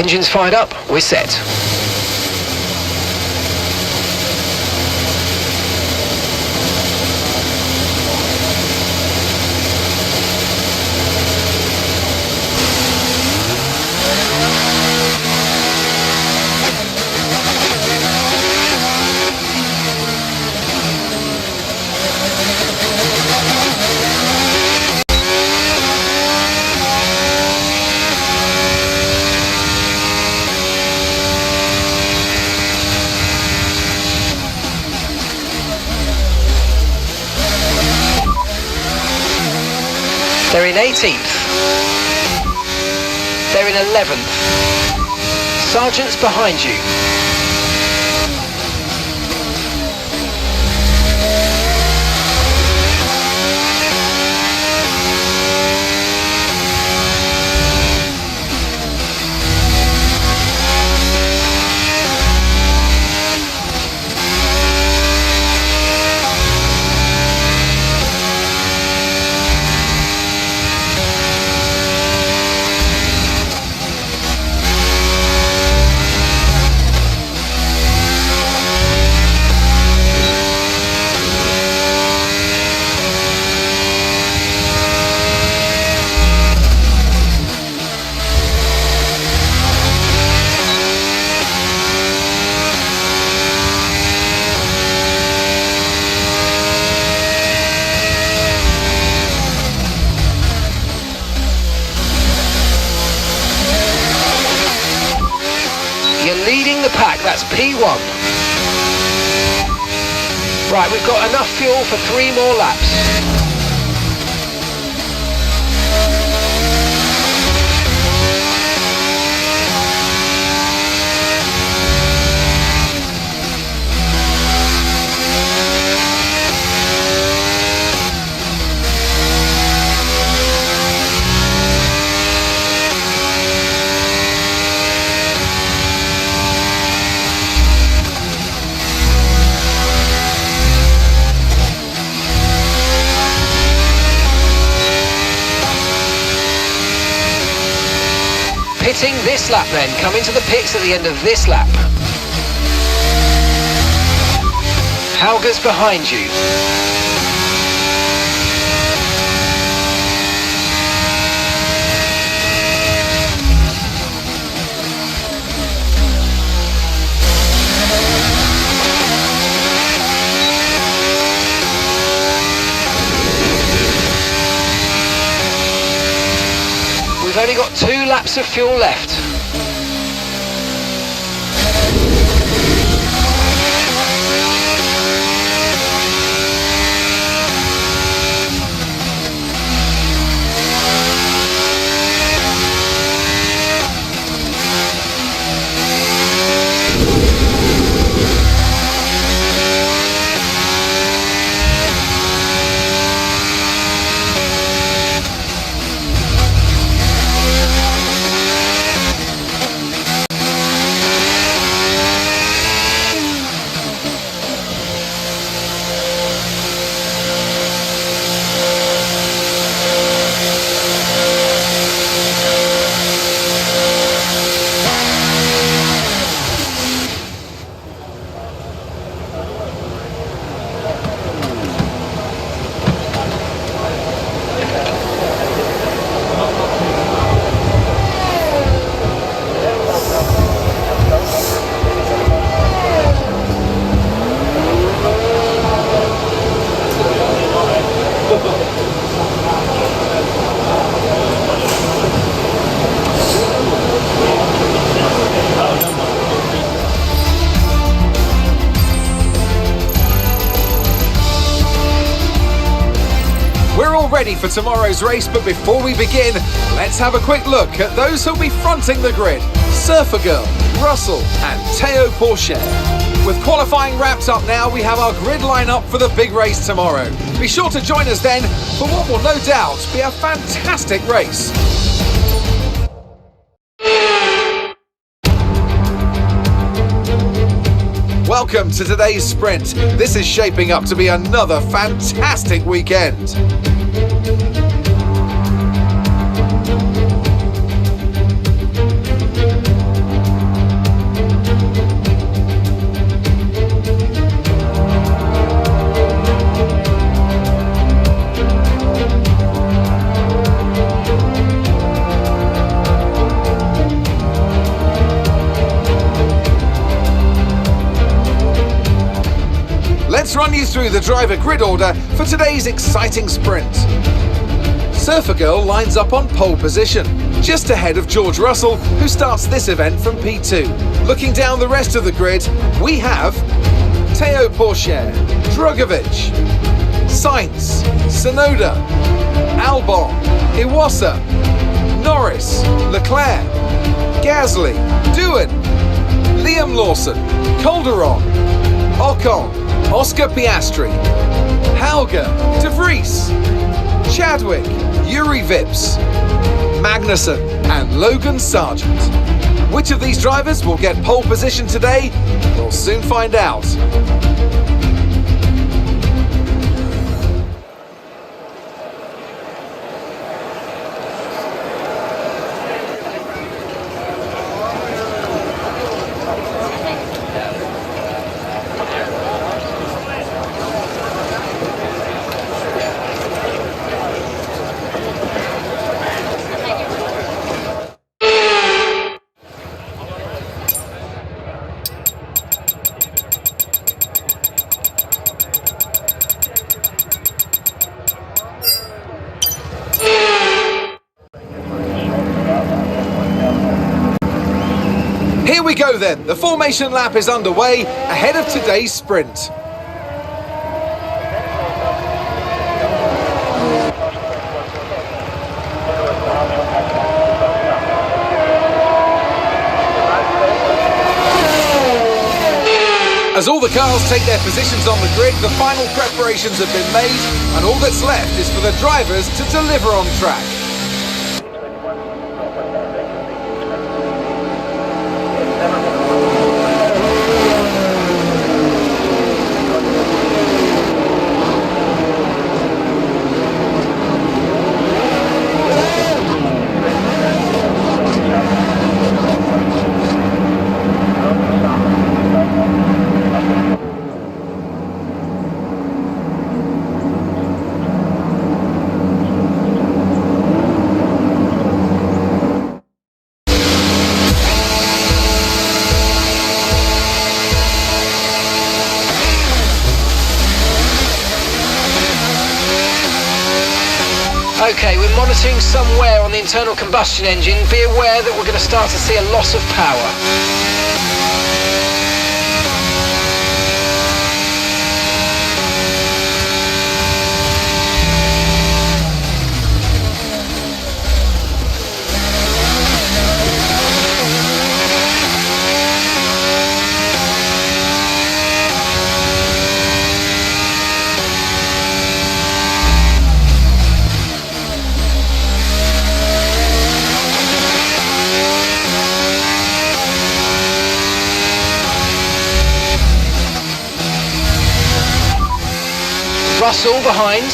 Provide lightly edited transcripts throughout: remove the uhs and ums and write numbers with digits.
Engines fired up, we're set. They're in 18th. They're in 11th. Sergeant's behind you. Leading the pack, that's P1. Right, we've got enough fuel for 3 more laps. Pitting this lap then, come into the pits at the end of this lap. Hauger's behind you. We've only got 2 laps of fuel left. Ready for tomorrow's race, but before we begin, let's have a quick look at those who'll be fronting the grid. Surfer Girl, Russell and Teo Porcher. With qualifying wrapped up now, we have our grid lineup for the big race tomorrow. Be sure to join us then for what will no doubt be a fantastic race. Welcome to today's sprint. This is shaping up to be another fantastic weekend. run you through the driver grid order for today's exciting sprint. Surfer Girl lines up on pole position, just ahead of George Russell, who starts this event from P2. Looking down the rest of the grid, we have Teo Pourchaire, Drugovich, Sainz, Sonoda, Albon, Iwasa, Norris, Leclerc, Gasly, Doohan, Liam Lawson, Calderon, Ocon, Oscar Piastri, Hauger, De Vries, Chadwick, Yuri Vips, Magnussen and Logan Sargent. Which of these drivers will get pole position today? We'll soon find out. Here we go then, the formation lap is underway ahead of today's sprint. As all the cars take their positions on the grid, the final preparations have been made and all that's left is for the drivers to deliver on track. Okay, we're monitoring some wear on the internal combustion engine. Be aware that we're going to start to see a loss of power. Russell behind.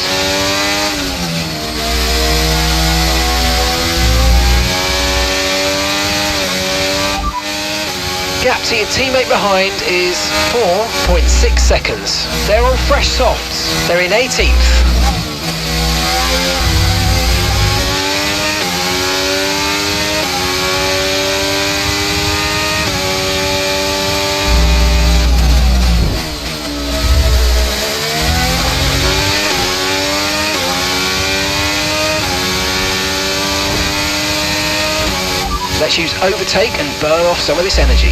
Gap to your teammate behind is 4.6 seconds. They're on fresh softs. They're in 18th. Let's use overtake and burn off some of this energy.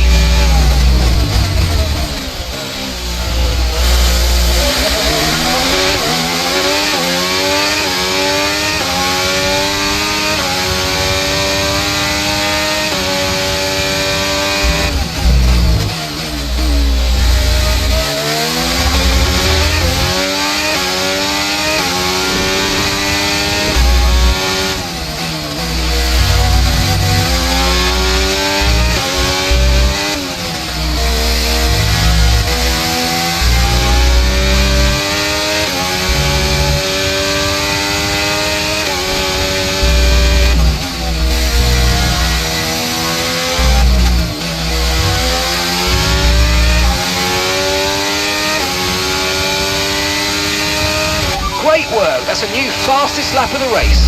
Great work, that's a new fastest lap of the race.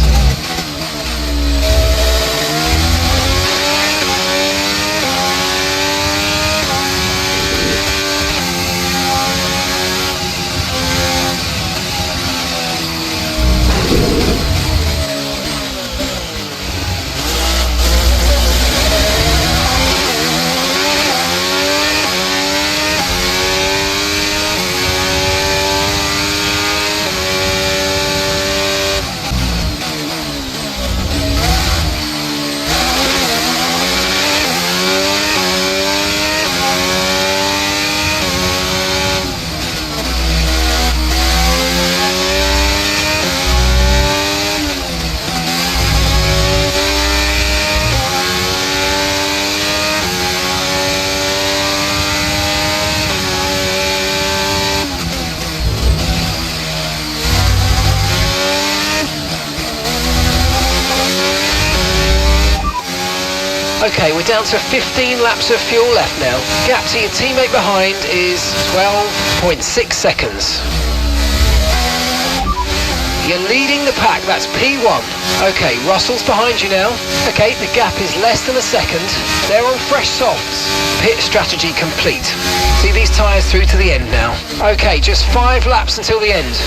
Okay, we're down to 15 laps of fuel left now. Gap to your teammate behind is 12.6 seconds. You're leading the pack, that's P1. Okay, Russell's behind you now. Okay, the gap is less than a second. They're on fresh softs. Pit strategy complete. See these tyres through to the end now. Okay, just 5 laps until the end.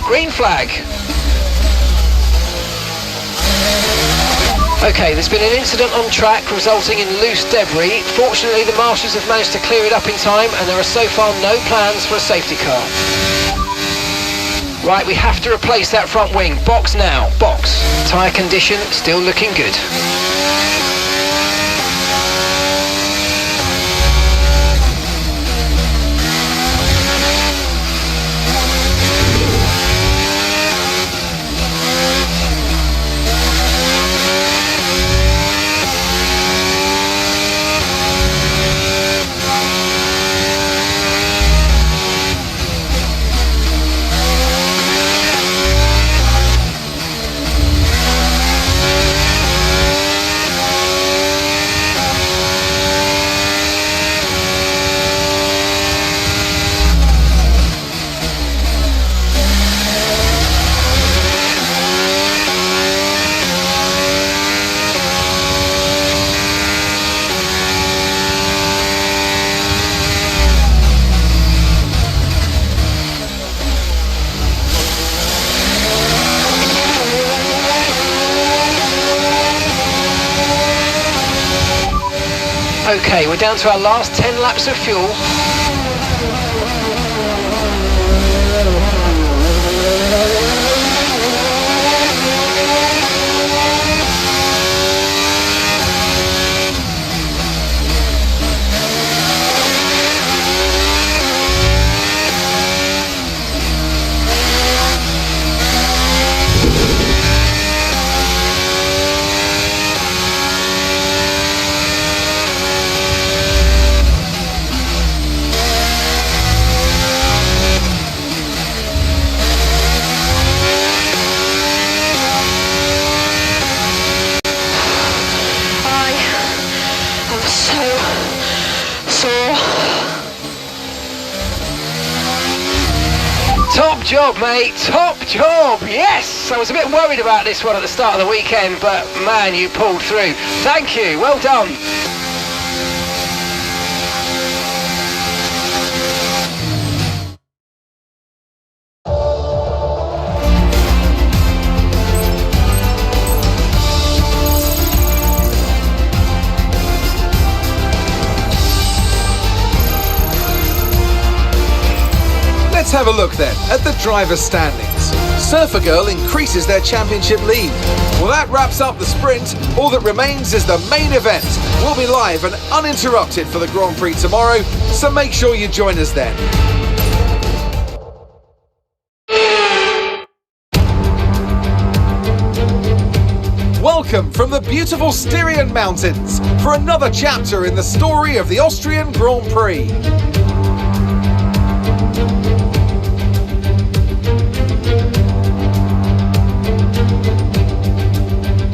Green flag. Okay, there's been an incident on track resulting in loose debris. Fortunately, the marshals have managed to clear it up in time and there are so far no plans for a safety car. Right, we have to replace that front wing. Box now, box. Tyre condition still looking good. Okay, we're down to our last 10 laps of fuel. Top job, mate, top job, yes! I was a bit worried about this one at the start of the weekend, but man, you pulled through. Thank you, well done. Let's have a look then at the driver's standings. Surfer Girl increases their championship lead. Well, that wraps up the sprint. All that remains is the main event. We'll be live and uninterrupted for the Grand Prix tomorrow, so make sure you join us then. Welcome from the beautiful Styrian Mountains for another chapter in the story of the Austrian Grand Prix.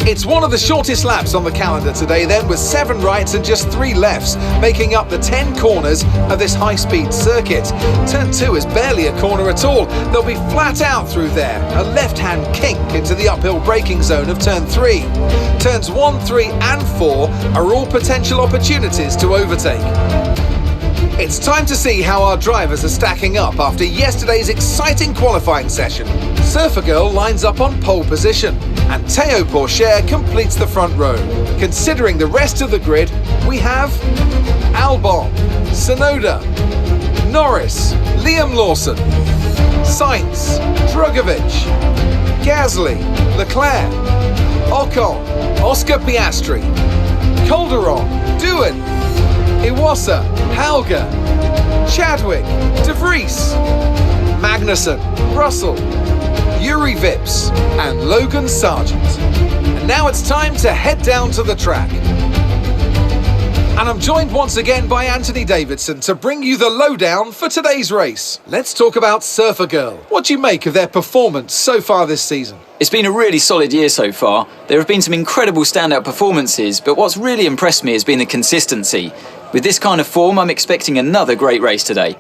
It's one of the shortest laps on the calendar today then, with 7 rights and just 3 lefts, making up the 10 corners of this high-speed circuit. Turn 2 is barely a corner at all. They'll be flat out through there, a left-hand kink into the uphill braking zone of turn 3. Turns 1, 3 and 4 are all potential opportunities to overtake. It's time to see how our drivers are stacking up after yesterday's exciting qualifying session. Surfer Girl lines up on pole position, and Théo Pourchaire completes the front row. Considering the rest of the grid, we have Albon, Tsunoda, Norris, Liam Lawson, Sainz, Drugovich, Gasly, Leclerc, Ocon, Oscar Piastri, Calderon, Doohan, Iwasa, Halga, Chadwick, De Vries, Magnussen, Russell, Yuri Vips and Logan Sargent. And now it's time to head down to the track. And I'm joined once again by Anthony Davidson to bring you the lowdown for today's race. Let's talk about Surfer Girl. What do you make of their performance so far this season? It's been a really solid year so far. There have been some incredible standout performances, but what's really impressed me has been the consistency. With this kind of form, I'm expecting another great race today.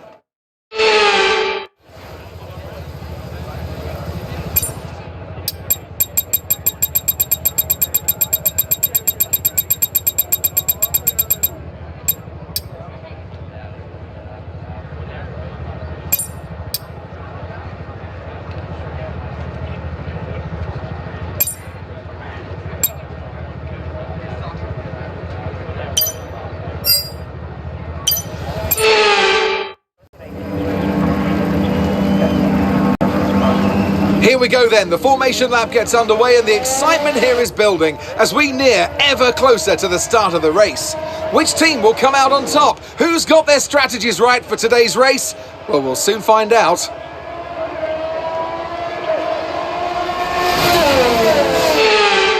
Here we go then, the formation lap gets underway and the excitement here is building as we near ever closer to the start of the race. Which team will come out on top? Who's got their strategies right for today's race? Well, we'll soon find out.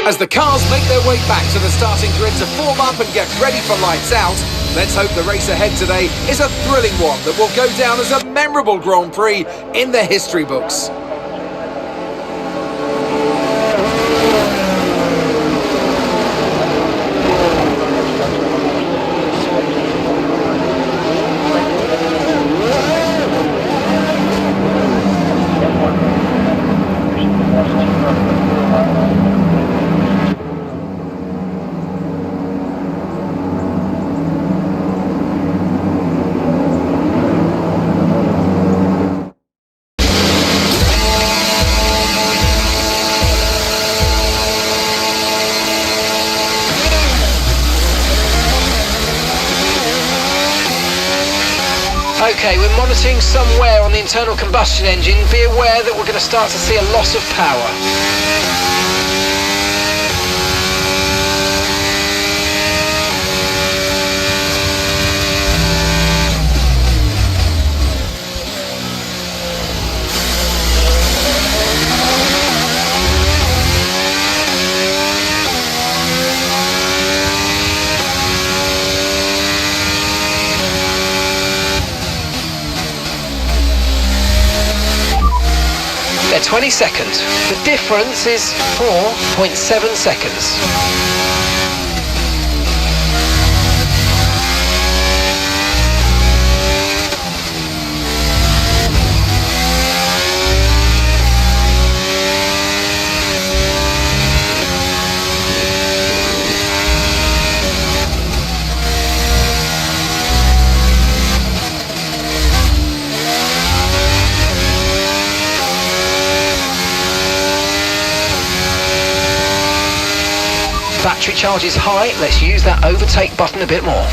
As the cars make their way back to the starting grid to form up and get ready for lights out, let's hope the race ahead today is a thrilling one that will go down as a memorable Grand Prix in the history books. Okay, we're monitoring some wear on the internal combustion engine. Be aware that we're going to start to see a loss of power. They're 20 seconds. The difference is 4.7 seconds. Battery charge is high, let's use that overtake button a bit more.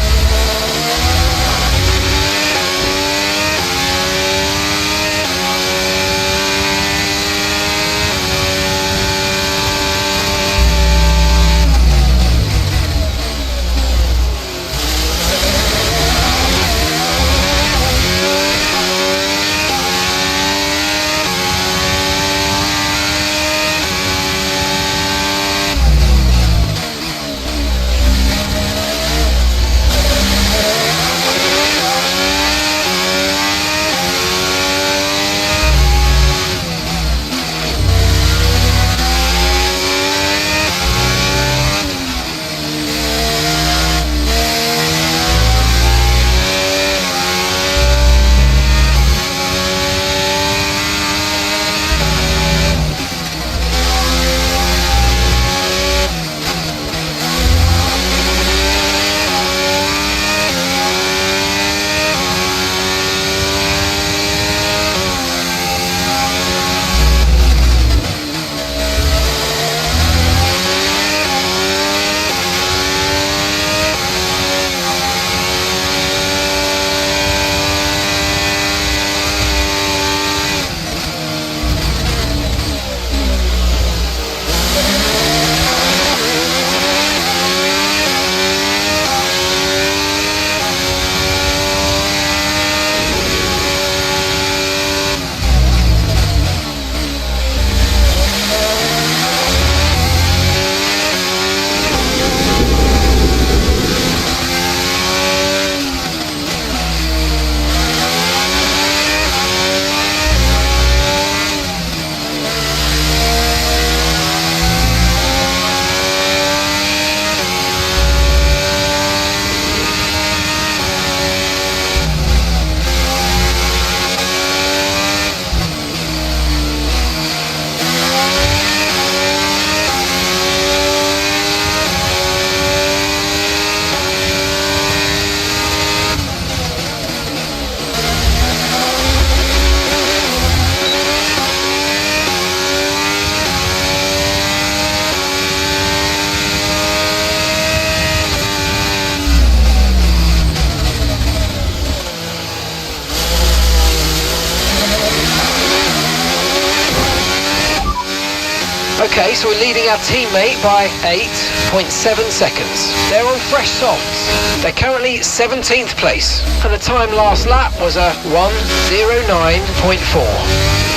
Okay, so we're leading our teammate by 8.7 seconds. They're on fresh softs. They're currently 17th place, and the time last lap was a 1:09.4.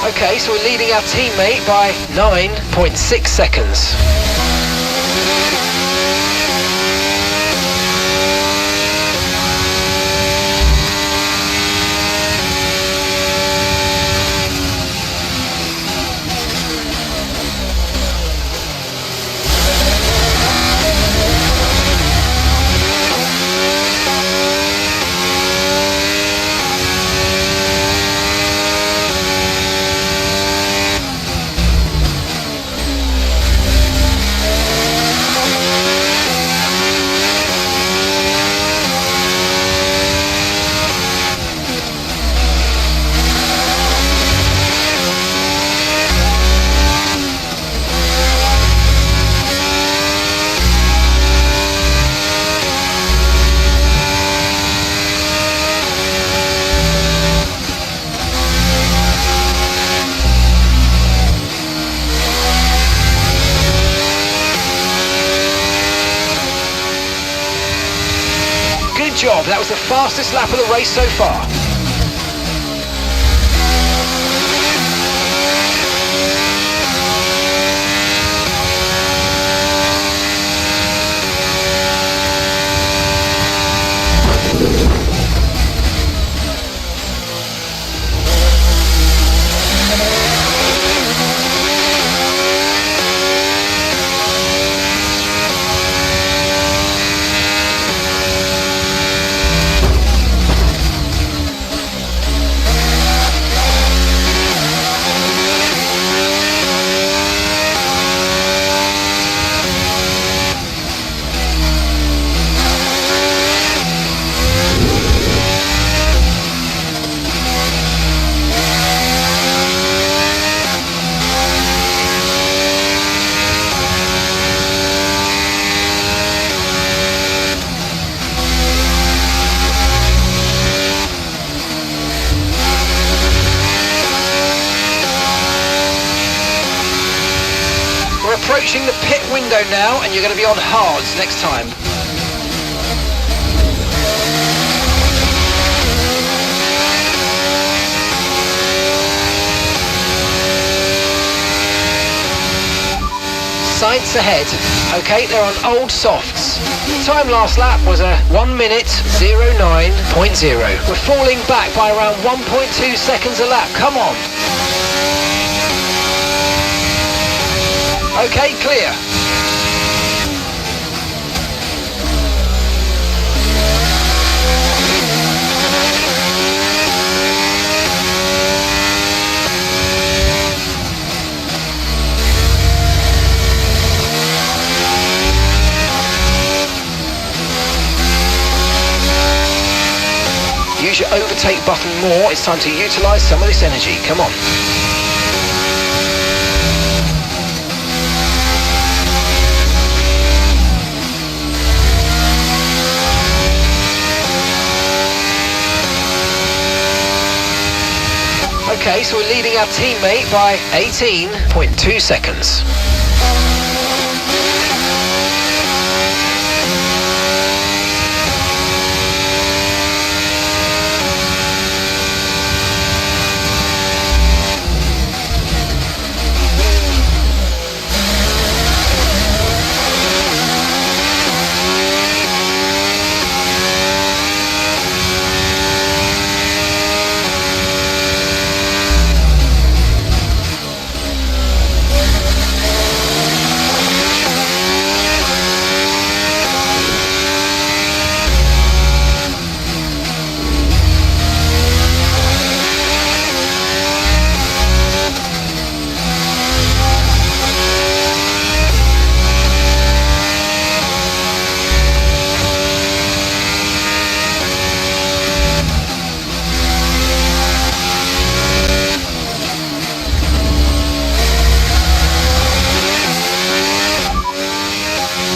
Okay, so we're leading our teammate by 9.6 seconds. job. That was the fastest lap of the race so far. Approaching the pit window now, and you're going to be on hards next time. Sights ahead. Okay, they're on old softs. Time last lap was a 1 minute 09.0. We're falling back by around 1.2 seconds a lap. Come on. Okay, clear. Use your overtake button more. It's time to utilize some of this energy. Come on. Okay, so we're leading our teammate by 18.2 seconds.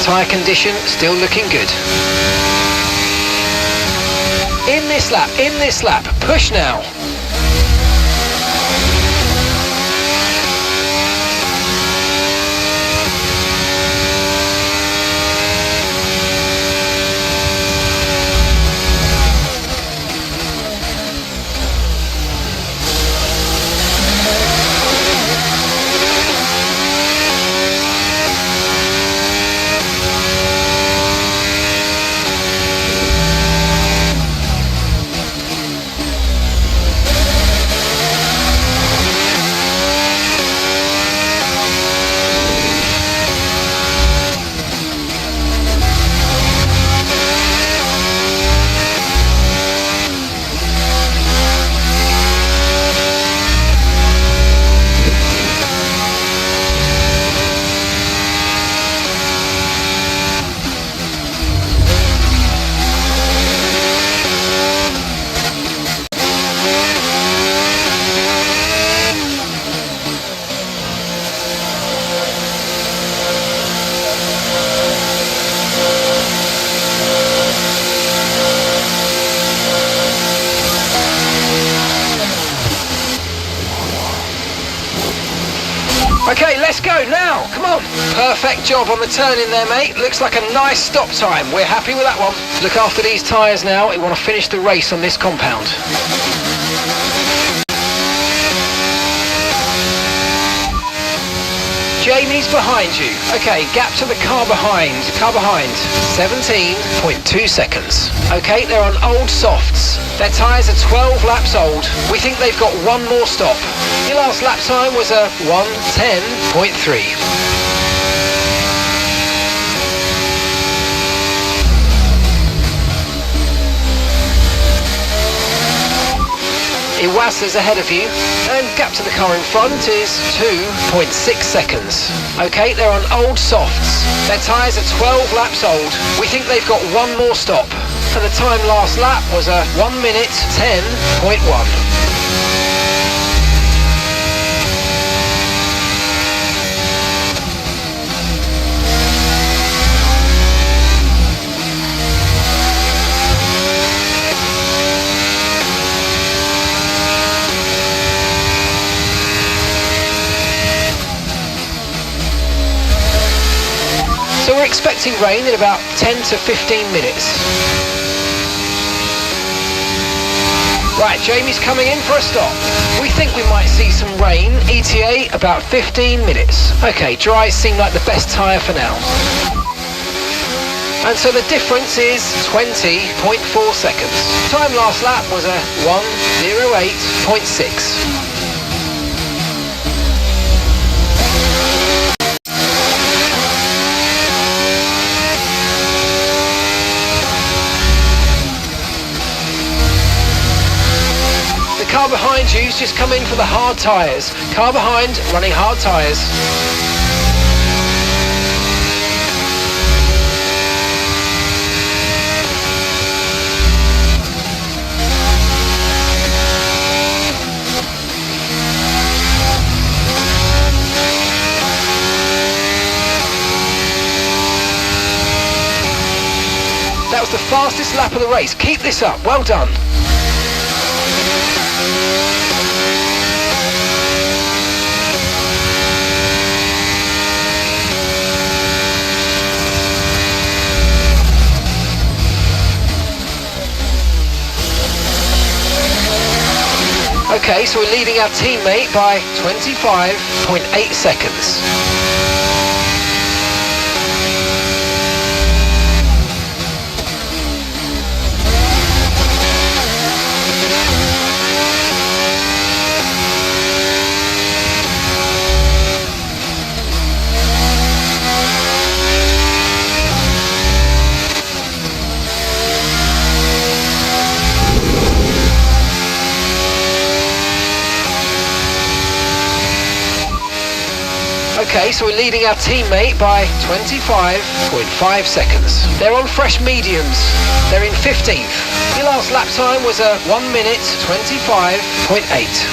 Tyre condition still looking good. In this lap, push now. on. Perfect job on the turn in there, mate. Looks like a nice stop time. We're happy with that one. Look after these tyres now. We want to finish the race on this compound. Jamie's behind you. Okay, gap to the car behind. 17.2 seconds. Okay, they're on old softs. Their tyres are 12 laps old. We think they've got one more stop. Your last lap time was a 1:10.3. Iwasa's ahead of you, and gap to the car in front is 2.6 seconds. Okay, they're on old softs. Their tyres are 12 laps old. We think they've got one more stop. And the time last lap was a 1:10.1. So we're expecting rain in about 10 to 15 minutes. Right, Jamie's coming in for a stop. We think we might see some rain, ETA about 15 minutes. Okay, dries seem like the best tyre for now. And so the difference is 20.4 seconds. Time last lap was a 1:08.6. Car behind you's just come in for the hard tyres. Car behind running hard tyres. That was the fastest lap of the race. Keep this up. Well done. Okay, so we're leading our teammate by 25.8 seconds. Okay, so we're leading our teammate by 25.5 seconds. They're on fresh mediums. They're in 15th. Your last lap time was a 1:25.8.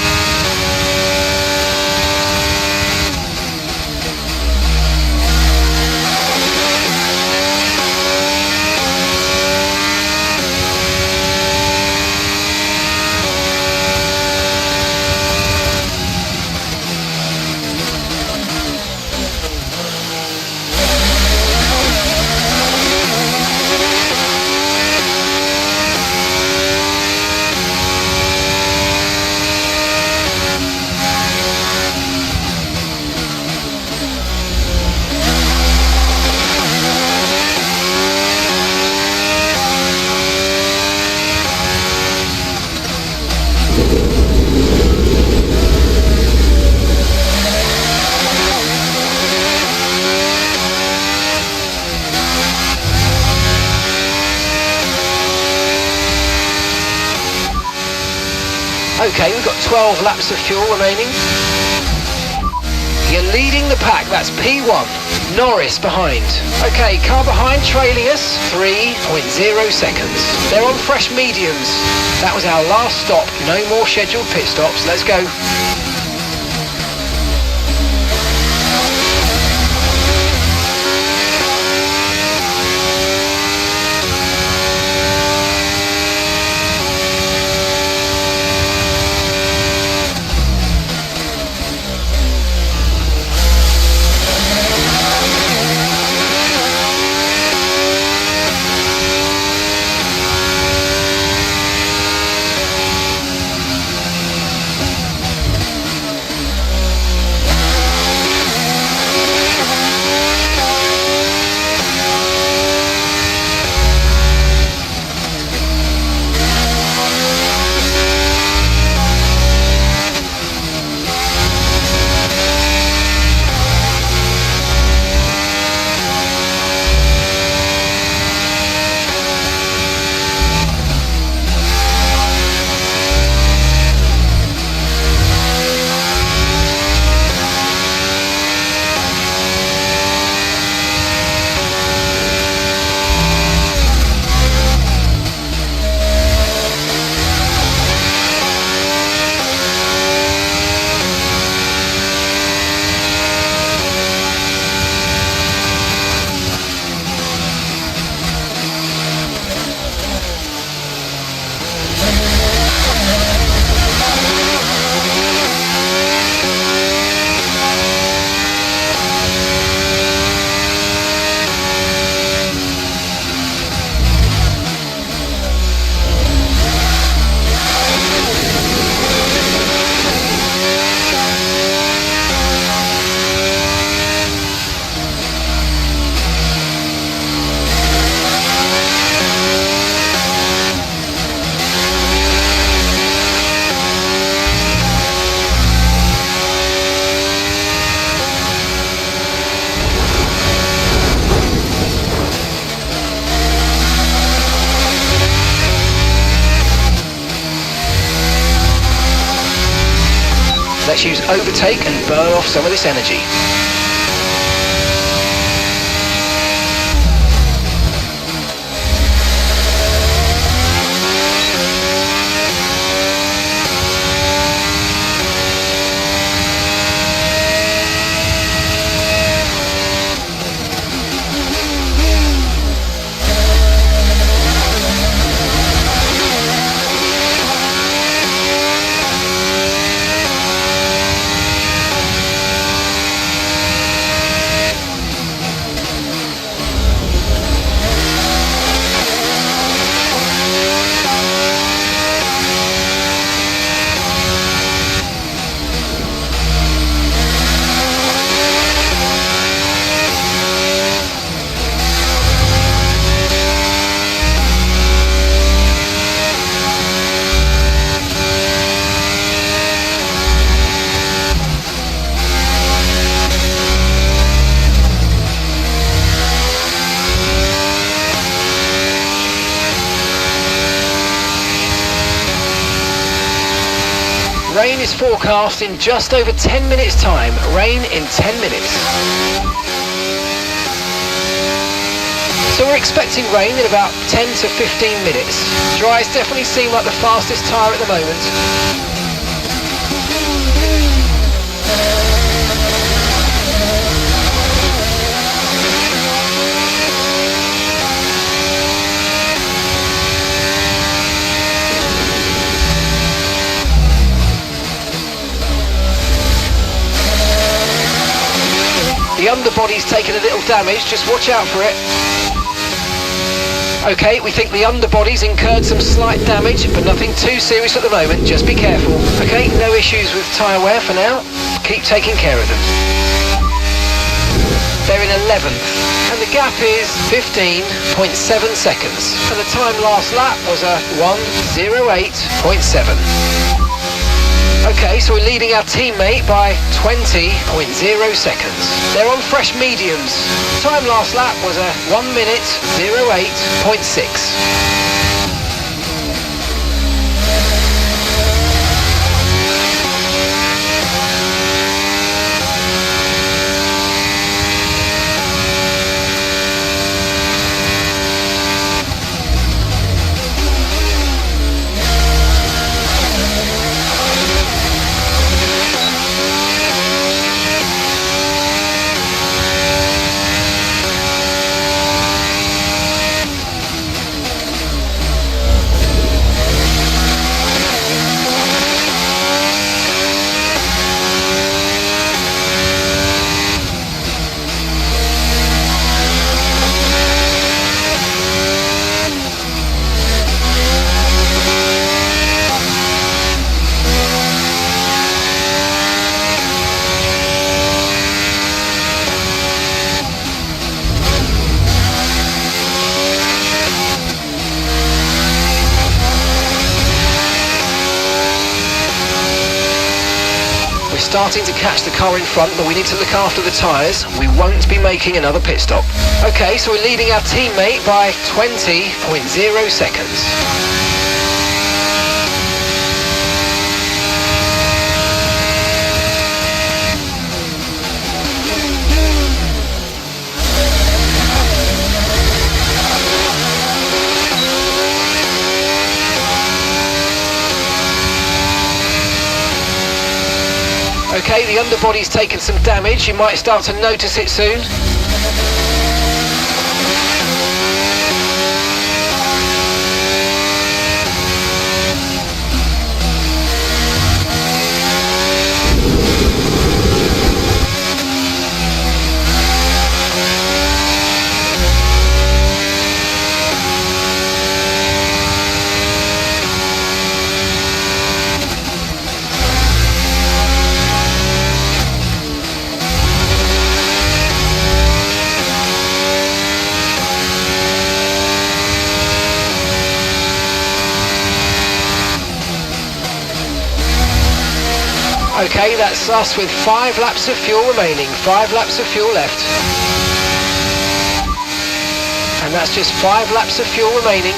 Okay, we've got 12 laps of fuel remaining. You're leading the pack, that's P1. Norris behind. Okay, car behind trailing us, 3.0 seconds. They're on fresh mediums. That was our last stop, no more scheduled pit stops, let's go. Let's use overtake and burn off some of this energy. Rain is forecast in just over 10 minutes time. Rain in 10 minutes. So we're expecting rain in about 10 to 15 minutes. Dries definitely seem like the fastest tyre at the moment. The underbody's taken a little damage, just watch out for it. Okay, we think the underbody's incurred some slight damage, but nothing too serious at the moment, just be careful. Okay, no issues with tyre wear for now. Keep taking care of them. They're in 11th, and the gap is 15.7 seconds. And the time last lap was a 1:08.7. Okay, so we're leading our teammate by 20.0 seconds. They're on fresh mediums. Time last lap was a 1:08.6. Starting to catch the car in front, but we need to look after the tyres. We won't be making another pit stop. Okay, so we're leading our teammate by 20.0 seconds. Okay, the underbody's taken some damage. You might start to notice it soon. Okay, that's us with 5 laps of fuel remaining, 5 laps of fuel left. And that's just 5 laps of fuel remaining.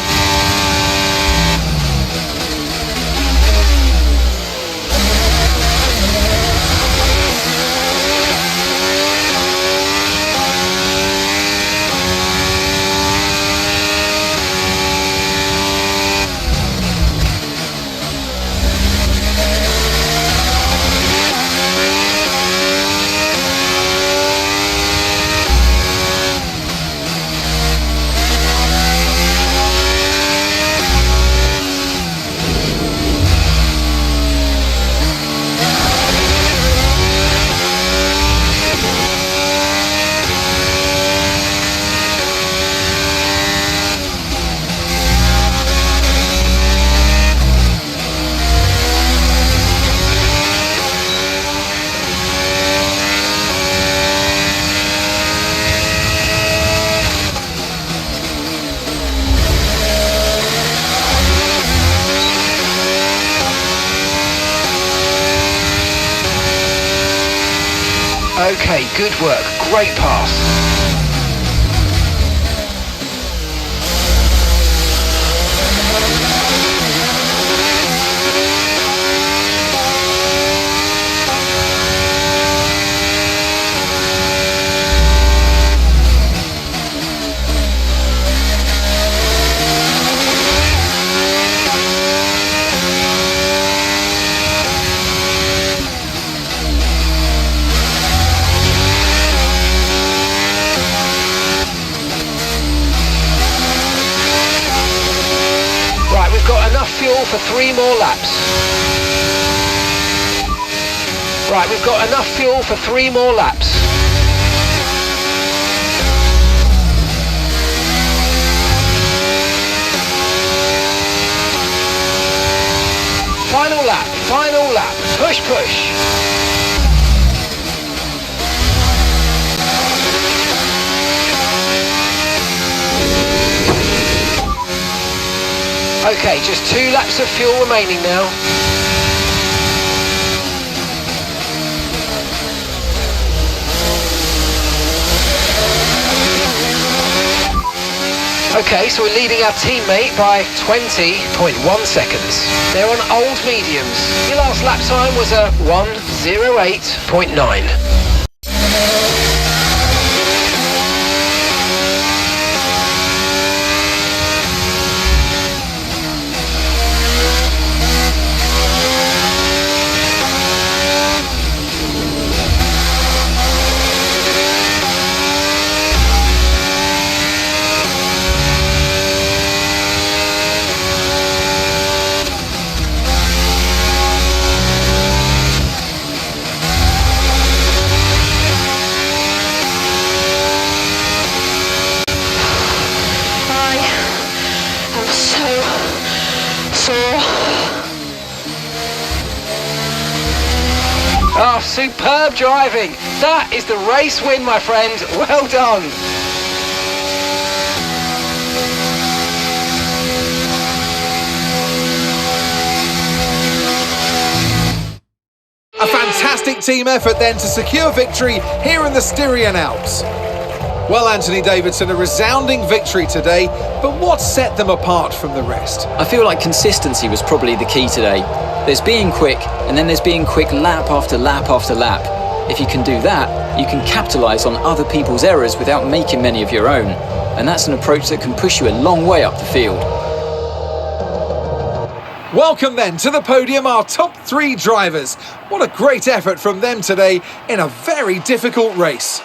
Okay, good work. Great pass. Fuel for 3 more laps. Right, we've got enough fuel for 3 more laps. Final lap, final lap. Push, push. Okay, just 2 laps of fuel remaining now. Okay, so we're leading our teammate by 20.1 seconds. They're on old mediums. Your last lap time was a 1:08.9. Oh, superb driving. That is the race win, my friend. Well done. A fantastic team effort then to secure victory here in the Styrian Alps. Well, Anthony Davidson, a resounding victory today, but what set them apart from the rest? I feel like consistency was probably the key today. There's being quick, and then there's being quick lap after lap after lap. If you can do that, you can capitalise on other people's errors without making many of your own. And that's an approach that can push you a long way up the field. Welcome then to the podium, our top 3 drivers. What a great effort from them today in a very difficult race.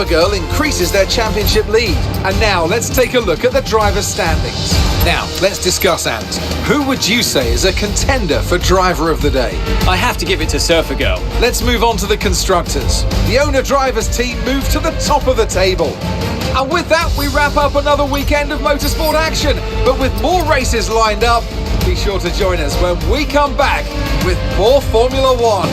Girl increases their championship lead. And now let's take a look at the drivers' standings. Now, let's discuss, Ant. Who would you say is a contender for driver of the day? I have to give it to Surfer Girl. Let's move on to the constructors. The owner-drivers team move to the top of the table. And with that, we wrap up another weekend of motorsport action. But with more races lined up, be sure to join us when we come back with more Formula One.